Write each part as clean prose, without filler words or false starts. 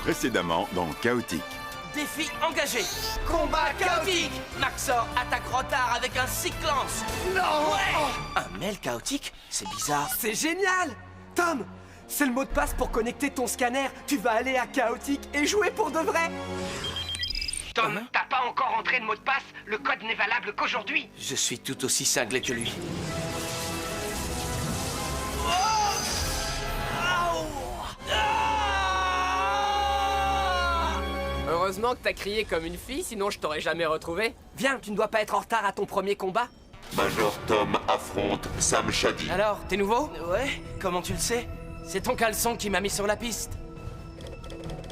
Précédemment dans Chaotique. Défi engagé. Combat chaotique. Maxor attaque Rotar avec un cyclance. Non! Ouais. Un mail chaotique? C'est bizarre. C'est génial! Tom, c'est le mot de passe pour connecter ton scanner. Tu vas aller à Chaotique et jouer pour de vrai. Tom, t'as pas encore entré le mot de passe? Le code n'est valable qu'aujourd'hui. Je suis tout aussi cinglé que lui. Heureusement que t'as crié comme une fille, sinon je t'aurais jamais retrouvé. Viens, tu ne dois pas être en retard à ton premier combat. Major Tom affronte Sam Shady. Alors, t'es nouveau? Ouais, comment tu le sais? C'est ton caleçon qui m'a mis sur la piste.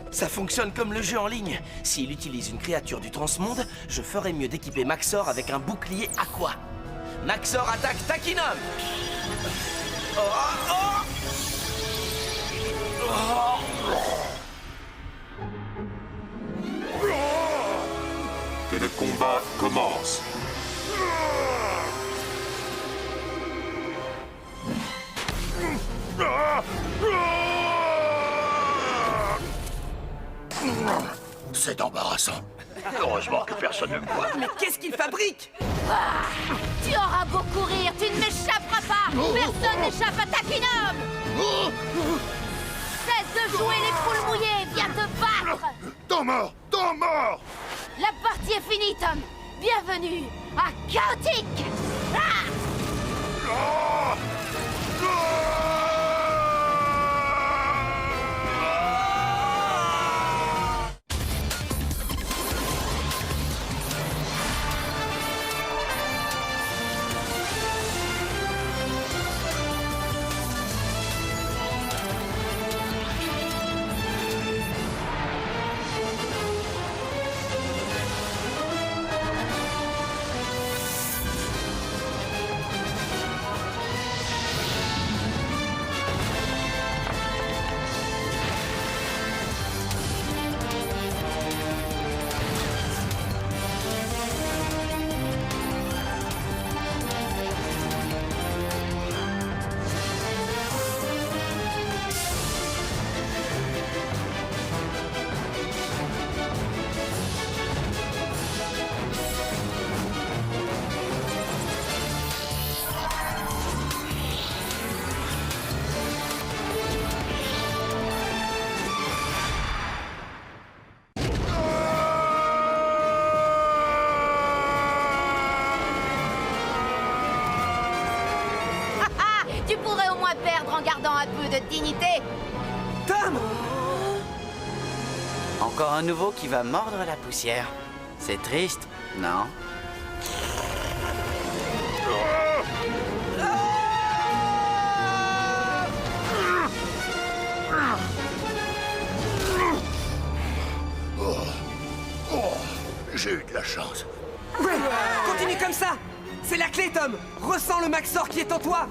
Ça fonctionne comme le jeu en ligne. S'il utilise une créature du transmonde, je ferais mieux d'équiper Maxor avec un bouclier aqua. Maxor attaque Takinum. Oh, oh. Que le combat commence. C'est embarrassant. Heureusement que personne ne me voit. Mais qu'est-ce qu'il fabrique? Tu auras beau courir, tu ne m'échapperas pas. Personne n'échappe à Takinum. Cesse de jouer les poules mouillées, viens te battre. Temps mort! Temps mort! La partie est finie, Tom. Bienvenue à Chaotique. Tu pourrais au moins perdre en gardant un peu de dignité. Tom! Encore un nouveau qui va mordre la poussière. C'est triste, non? J'ai eu de la chance. Ouais, continue comme ça. C'est la clé, Tom. Ressens le Maxor qui est en toi.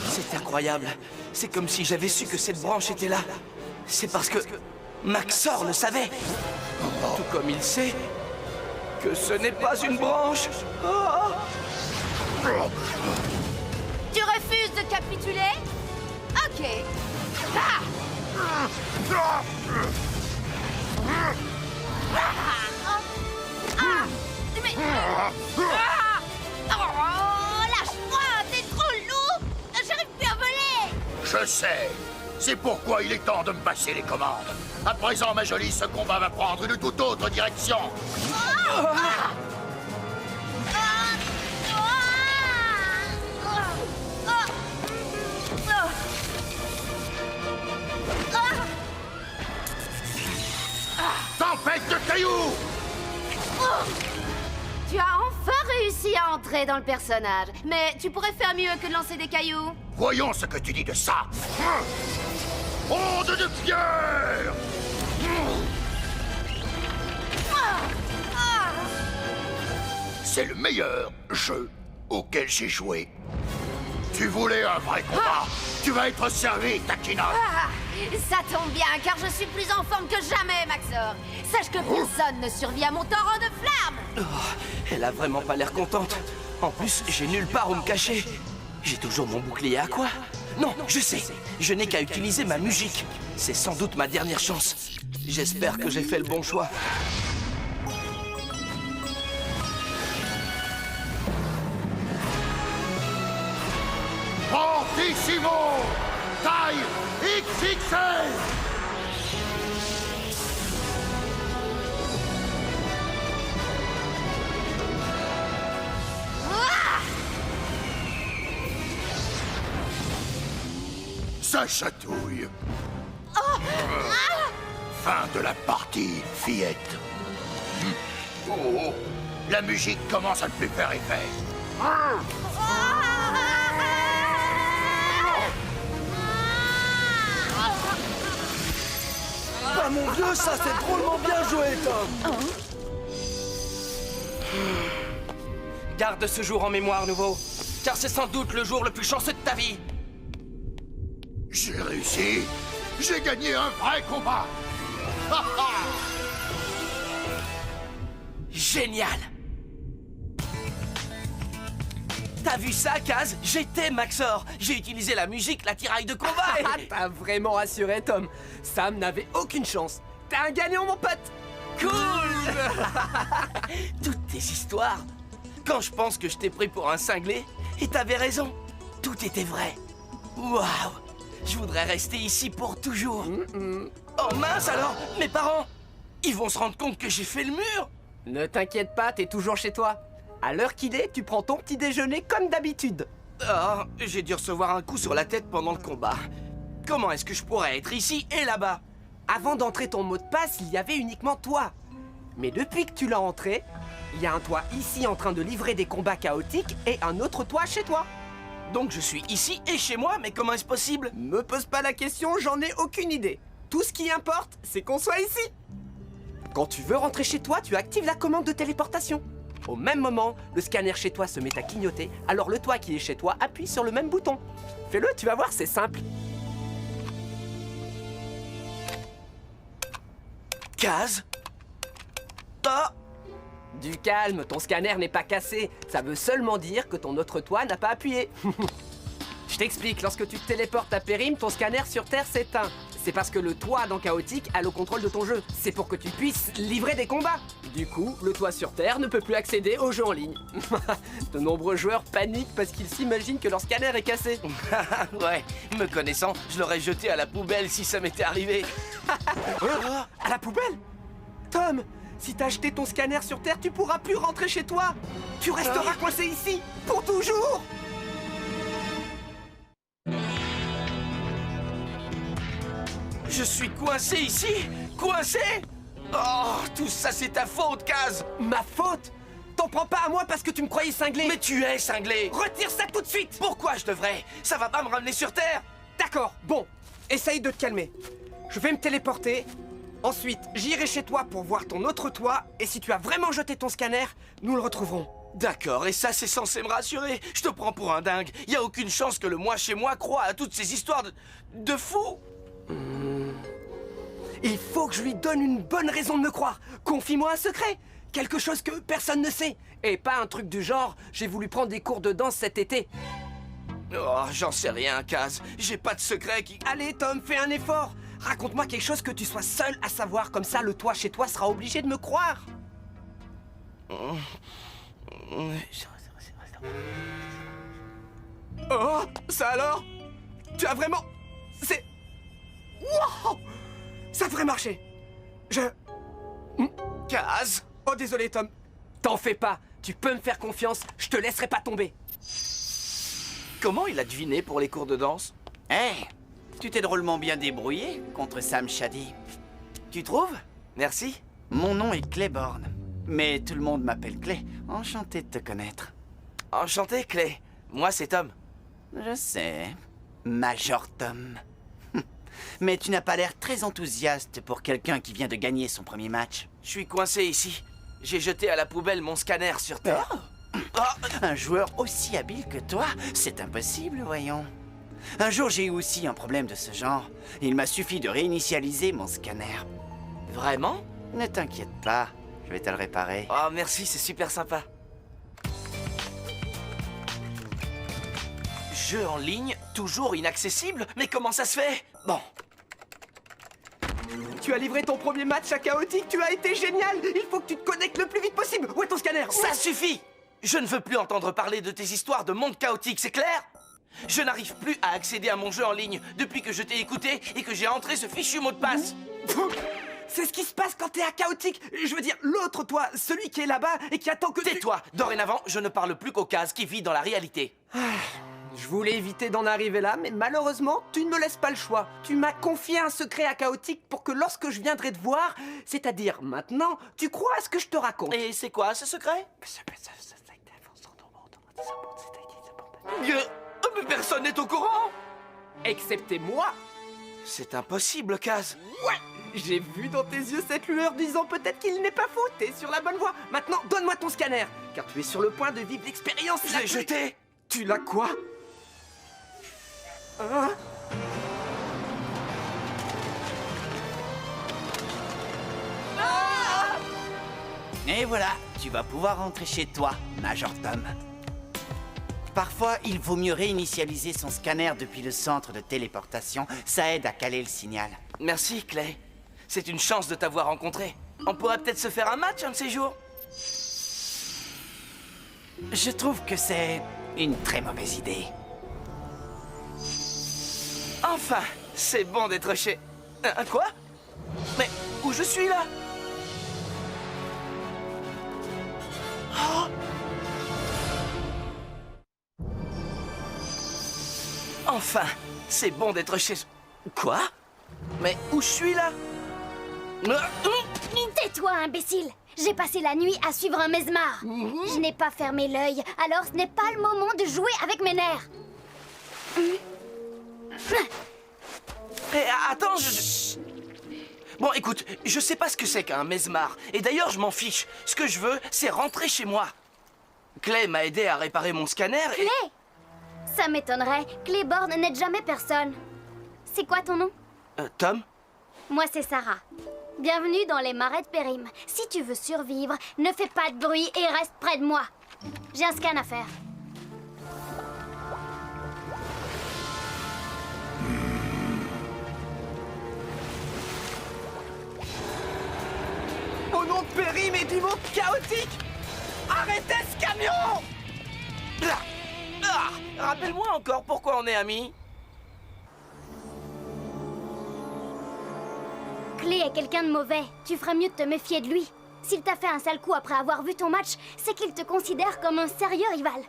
C'est incroyable. C'est comme si j'avais su que cette branche était là. C'est parce que Maxor le savait. Tout comme il sait que ce n'est pas une branche. Oh. Tu refuses de capituler? Ok. Ah! Mais... Oh, lâche-moi, t'es trop lourd. J'arrive plus à voler. Je sais. C'est pourquoi il est temps de me passer les commandes. À présent, ma jolie, ce combat va prendre une toute autre direction. Tempête de cailloux! Tu as enfin réussi à entrer dans le personnage. Mais tu pourrais faire mieux que de lancer des cailloux. Voyons ce que tu dis de ça. Onde de pierre! C'est le meilleur jeu auquel j'ai joué. Tu voulais un vrai combat. Tu vas être servi, Takinum. Ça tombe bien, car je suis plus en forme que jamais, Maxor. Sache que personne ne survit à mon torrent de flammes. Oh, elle a vraiment pas l'air contente. En plus, j'ai nulle part où me cacher. J'ai toujours mon bouclier à quoi? Non, je sais. Je n'ai qu'à utiliser ma musique. C'est sans doute ma dernière chance. J'espère que j'ai fait le bon choix. Fortissimo! Taille XXL! Ça chatouille. Fin de la partie, fillette. Oh, la musique commence à ne plus faire effet. Ah mon vieux, ça c'est drôlement bien joué, Tom. Garde ce jour en mémoire, nouveau. Car c'est sans doute le jour le plus chanceux de ta vie. J'ai réussi. J'ai gagné un vrai combat. Génial! T'as vu ça, Kaz? J'étais Maxor. J'ai utilisé la musique, la tiraille de combat et... Ah, t'as vraiment assuré, Tom. Sam n'avait aucune chance. T'es un gagnant, mon pote. Cool! Toutes tes histoires. Quand je pense que je t'ai pris pour un cinglé, et t'avais raison. Tout était vrai. Waouh! Je voudrais rester ici pour toujours. Oh mince alors, mes parents, ils vont se rendre compte que j'ai fait le mur. Ne t'inquiète pas, t'es toujours chez toi. À l'heure qu'il est, tu prends ton petit déjeuner comme d'habitude. Oh, j'ai dû recevoir un coup sur la tête pendant le combat. Comment est-ce que je pourrais être ici et là-bas? Avant d'entrer ton mot de passe, il y avait uniquement toi. Mais depuis que tu l'as entré, il y a un toi ici en train de livrer des combats chaotiques et un autre toi chez toi. Donc je suis ici et chez moi, mais comment est-ce possible? Me pose pas la question, j'en ai aucune idée. Tout ce qui importe, c'est qu'on soit ici. Quand tu veux rentrer chez toi, tu actives la commande de téléportation. Au même moment, le scanner chez toi se met à clignoter, alors le toi qui est chez toi appuie sur le même bouton. Fais-le, tu vas voir, c'est simple. Kaz? Ah! Du calme, ton scanner n'est pas cassé. Ça veut seulement dire que ton autre toi n'a pas appuyé. Je t'explique, lorsque tu te téléportes à Périm, ton scanner sur Terre s'éteint. C'est parce que le toi dans Chaotique a le contrôle de ton jeu. C'est pour que tu puisses livrer des combats. Du coup, le toi sur Terre ne peut plus accéder aux jeux en ligne. De nombreux joueurs paniquent parce qu'ils s'imaginent que leur scanner est cassé. Ouais, me connaissant, je l'aurais jeté à la poubelle si ça m'était arrivé. À la poubelle? Tom, si t'as acheté ton scanner sur Terre, tu pourras plus rentrer chez toi. Tu resteras coincé ici, pour toujours. Je suis coincé ici? Coincé? Oh, tout ça c'est ta faute, Kaz! Ma faute? T'en prends pas à moi parce que tu me croyais cinglé. Mais tu es cinglé! Retire ça tout de suite. Pourquoi je devrais? Ça va pas me ramener sur Terre! D'accord, bon, essaye de te calmer. Je vais me téléporter. Ensuite, j'irai chez toi pour voir ton autre toi. Et si tu as vraiment jeté ton scanner, nous le retrouverons. D'accord, et ça c'est censé me rassurer. Je te prends pour un dingue. Y a aucune chance que le moi chez moi croie à toutes ces histoires de fous. Il faut que je lui donne une bonne raison de me croire. Confie-moi un secret. Quelque chose que personne ne sait. Et pas un truc du genre, j'ai voulu prendre des cours de danse cet été. Oh, j'en sais rien, Kaz. J'ai pas de secret qui... Allez, Tom, fais un effort. Raconte-moi quelque chose que tu sois seul à savoir. Comme ça, le toi chez toi sera obligé de me croire. Oh, ça alors? Tu as vraiment... C'est... Wow! Ça devrait marcher. Kaz? Oh, désolé, Tom. T'en fais pas. Tu peux me faire confiance. Je te laisserai pas tomber. Comment il a deviné pour les cours de danse? Hé, tu t'es drôlement bien débrouillé contre Sam Shady. Tu trouves? Merci. Mon nom est Clayborn, mais tout le monde m'appelle Clay. Enchanté de te connaître. Enchanté, Clay. Moi, c'est Tom. Je sais, Major Tom. Mais tu n'as pas l'air très enthousiaste pour quelqu'un qui vient de gagner son premier match. Je suis coincé ici. J'ai jeté à la poubelle mon scanner sur Terre. Un joueur aussi habile que toi, c'est impossible, voyons. Un jour, j'ai eu aussi un problème de ce genre. Il m'a suffi de réinitialiser mon scanner. Vraiment? Ne t'inquiète pas, je vais te le réparer. Oh, merci, c'est super sympa. Jeu en ligne, toujours inaccessible? Mais comment ça se fait? Bon. Tu as livré ton premier match à Chaotique, tu as été génial. Il faut que tu te connectes le plus vite possible. Où est ton scanner? Ça suffit! Je ne veux plus entendre parler de tes histoires de monde chaotique, c'est clair? Je n'arrive plus à accéder à mon jeu en ligne depuis que je t'ai écouté et que j'ai entré ce fichu mot de passe. C'est ce qui se passe quand t'es à Chaotique. Je veux dire, l'autre toi, celui qui est là-bas et qui attend que tu... Tais-toi! Dorénavant, je ne parle plus qu'au Kaz qui vit dans la réalité. Je voulais éviter d'en arriver là, mais malheureusement, tu ne me laisses pas le choix. Tu m'as confié un secret à Chaotique pour que lorsque je viendrai te voir, c'est-à-dire maintenant, tu crois à ce que je te raconte. Et c'est quoi ce secret? Mais personne n'est au courant! Excepté moi. C'est impossible, Kaz. Ouais, j'ai vu dans tes yeux cette lueur disant peut-être qu'il n'est pas faux, t'es sur la bonne voie. Maintenant, donne-moi ton scanner, car tu es sur le point de vivre l'expérience. Je l'ai jeté! Tu l'as quoi? Hein? Et voilà, tu vas pouvoir rentrer chez toi, Major Tom. Parfois, il vaut mieux réinitialiser son scanner depuis le centre de téléportation. Ça aide à caler le signal. Merci, Clay. C'est une chance de t'avoir rencontré. On pourrait peut-être se faire un match un de ces jours. Je trouve que c'est une très mauvaise idée. Enfin, c'est bon d'être chez... quoi? Mais où je suis là? Oh! Enfin, c'est bon d'être chez... Quoi? Mais où je suis là? Tais-toi, imbécile! J'ai passé la nuit à suivre un mesmar. Je n'ai pas fermé l'œil, alors ce n'est pas le moment de jouer avec mes nerfs. Eh, attends, Bon, écoute, je sais pas ce que c'est qu'un mesmar. Et d'ailleurs, je m'en fiche. Ce que je veux, c'est rentrer chez moi. Clay m'a aidé à réparer mon scanner et... Clay? Ça m'étonnerait. Clayborn n'aide jamais personne. C'est quoi ton nom? Tom? Moi, c'est Sarah. Bienvenue dans les marais de Périm. Si tu veux survivre, ne fais pas de bruit et reste près de moi. J'ai un scan à faire. Au nom de Périm et du monde chaotique, arrêtez ce camion! Rappelle-moi encore pourquoi on est amis. Clay est quelqu'un de mauvais. Tu ferais mieux de te méfier de lui. S'il t'a fait un sale coup après avoir vu ton match, c'est qu'il te considère comme un sérieux rival.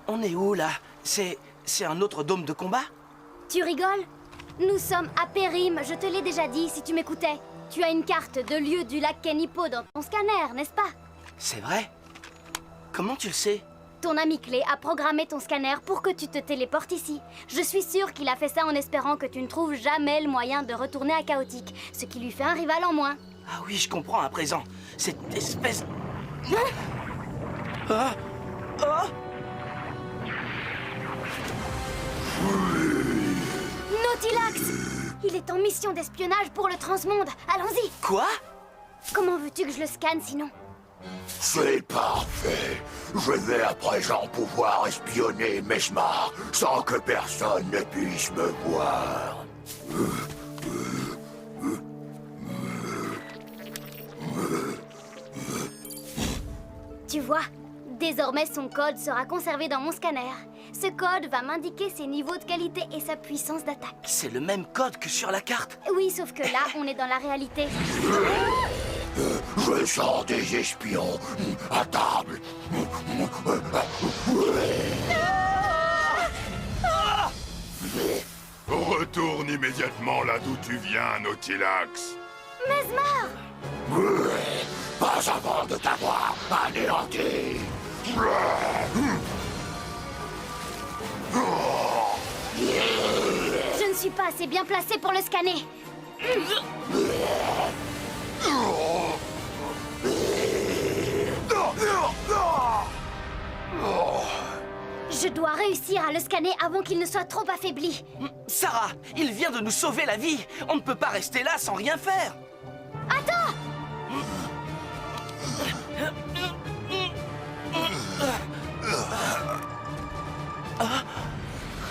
On est où, là? C'est un autre dôme de combat? Tu rigoles? Nous sommes à Périm, je te l'ai déjà dit si tu m'écoutais. Tu as une carte de lieu du lac Kenipo dans ton scanner, n'est-ce pas? C'est vrai? Comment tu le sais? Ton ami Clay a programmé ton scanner pour que tu te téléportes ici. Je suis sûre qu'il a fait ça en espérant que tu ne trouves jamais le moyen de retourner à Chaotique, ce qui lui fait un rival en moins. Ah oui, je comprends à présent. Cette espèce... Ah! Ah! Nautilax! Il est en mission d'espionnage pour le transmonde. Allons-y! Quoi? Comment veux-tu que je le scanne sinon? C'est parfait. Je vais à présent pouvoir espionner Mesmar sans que personne ne puisse me voir. Tu vois, désormais son code sera conservé dans mon scanner. Ce code va m'indiquer ses niveaux de qualité et sa puissance d'attaque. C'est le même code que sur la carte. Oui, sauf que là, on est dans la réalité. Je sens des espions à table. Retourne immédiatement là d'où tu viens, Nautilax. Mesmar! Pas avant de t'avoir anéanti. Je ne suis pas assez bien placé pour le scanner. Je dois réussir à le scanner avant qu'il ne soit trop affaibli. Sarah, il vient de nous sauver la vie. On ne peut pas rester là sans rien faire. Attends!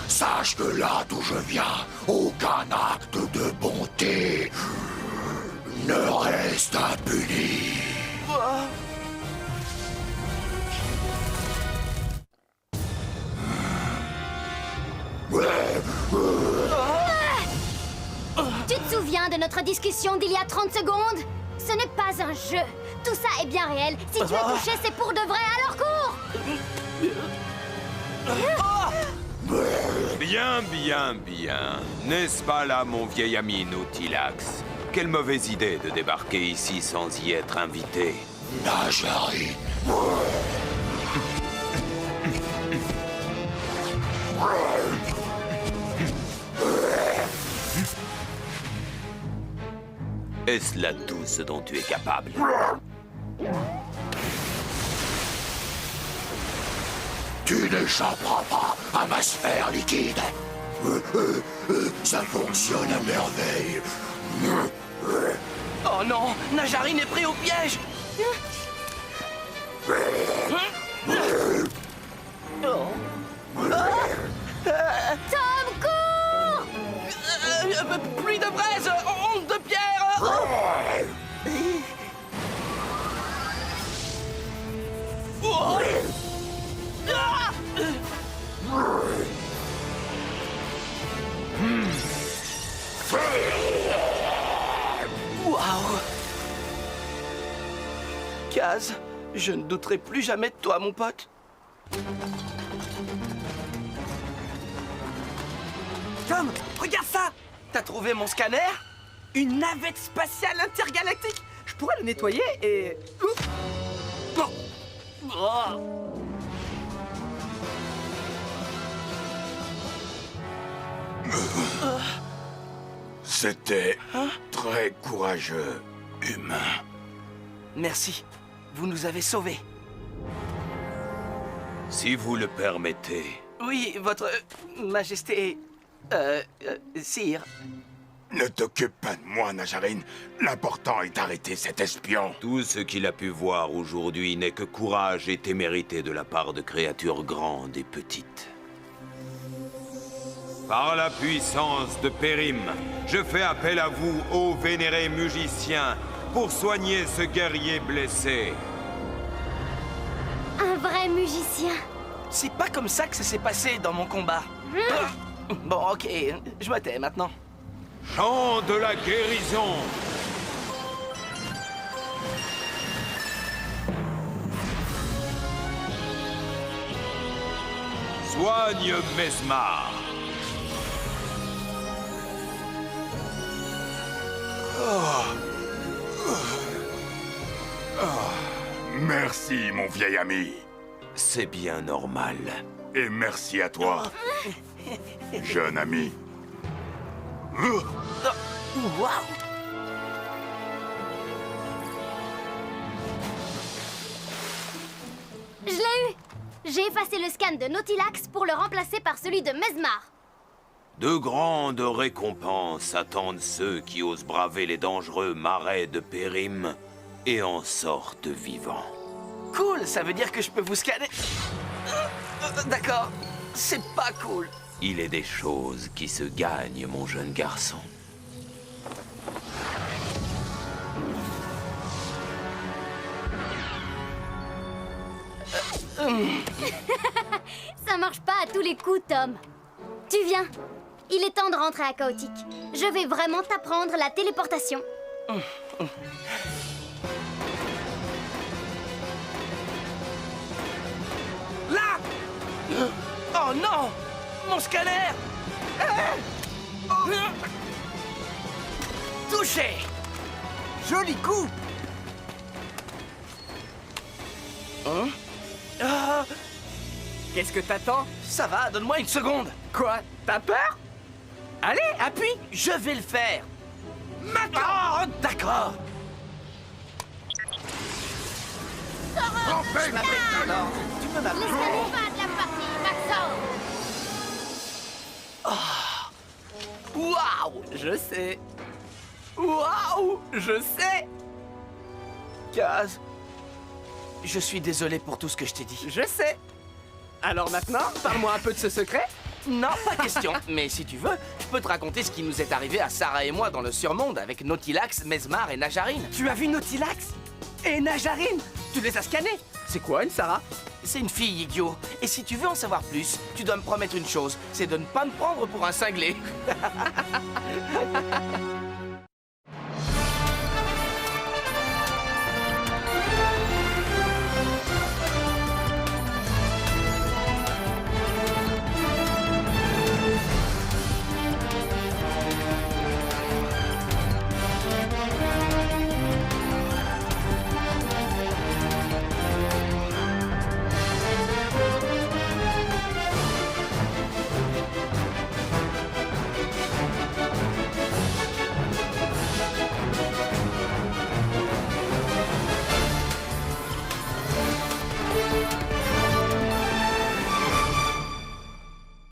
Sache que là d'où je viens, aucun acte de bonté reste impuni. Tu te souviens de notre discussion d'il y a 30 secondes? Ce n'est pas un jeu. Tout ça est bien réel. Si tu es touché, c'est pour de vrai, alors cours! Bien, bien, bien. N'est-ce pas là, mon vieil ami Nautilax? Quelle mauvaise idée de débarquer ici sans y être invité. Najarine. Est-ce là tout ce dont tu es capable? Tu n'échapperas pas à ma sphère liquide. Ça fonctionne à merveille. Oh non, Najarine est pris au piège. Tom, cours! Pluie de braise, onde de pierre. Waouh! Kaz, je ne douterai plus jamais de toi, mon pote. Tom, regarde ça! T'as trouvé mon scanner? Une navette spatiale intergalactique! Je pourrais le nettoyer et... Oups. Bon. C'était très courageux, humain. Merci. Vous nous avez sauvés. Si vous le permettez. Oui, votre majesté... sire. Ne t'occupe pas de moi, Najarine. L'important est d'arrêter cet espion. Tout ce qu'il a pu voir aujourd'hui n'est que courage et témérité de la part de créatures grandes et petites. Par la puissance de Périm, je fais appel à vous, ô vénérés musiciens, pour soigner ce guerrier blessé. Un vrai musicien. C'est pas comme ça que ça s'est passé dans mon combat. Bon, ok, je me tais maintenant. Chant de la guérison. Soigne Mesmar. Merci, mon vieil ami. C'est bien normal. Et merci à toi, jeune ami. Waouh! Je l'ai eu! J'ai effacé le scan de Nautilax pour le remplacer par celui de Mesmar. De grandes récompenses attendent ceux qui osent braver les dangereux marais de Périm et en sortent vivants. Cool, ça veut dire que je peux vous scanner. D'accord, c'est pas cool. Il est des choses qui se gagnent, mon jeune garçon. Ça marche pas à tous les coups, Tom. Tu viens. Il est temps de rentrer à Chaotique. Je vais vraiment t'apprendre la téléportation. Là! Oh non! Mon scanner! Touché! Joli coup! Hein? Ah, Qu'est-ce que t'attends? ça va, donne-moi une seconde. Quoi? T'as peur? Allez, appuie! Je vais le faire. Maintenant! Oh, d'accord. Le scanner va de la partie, Maxor. Waouh! Je sais. Waouh! Je sais! Kaz, je suis désolé pour tout ce que je t'ai dit. Je sais! Alors maintenant, parle-moi un peu de ce secret. Non, pas question. Mais si tu veux, Je peux te raconter ce qui nous est arrivé à Sarah et moi dans le surmonde avec Nautilax, Mesmar et Najarine. Tu as vu Nautilax et Najarine? Tu les as scannés? C'est quoi une Sarah? C'est une fille, idiot. Et si tu veux en savoir plus, tu dois me promettre une chose, c'est de ne pas me prendre pour un cinglé.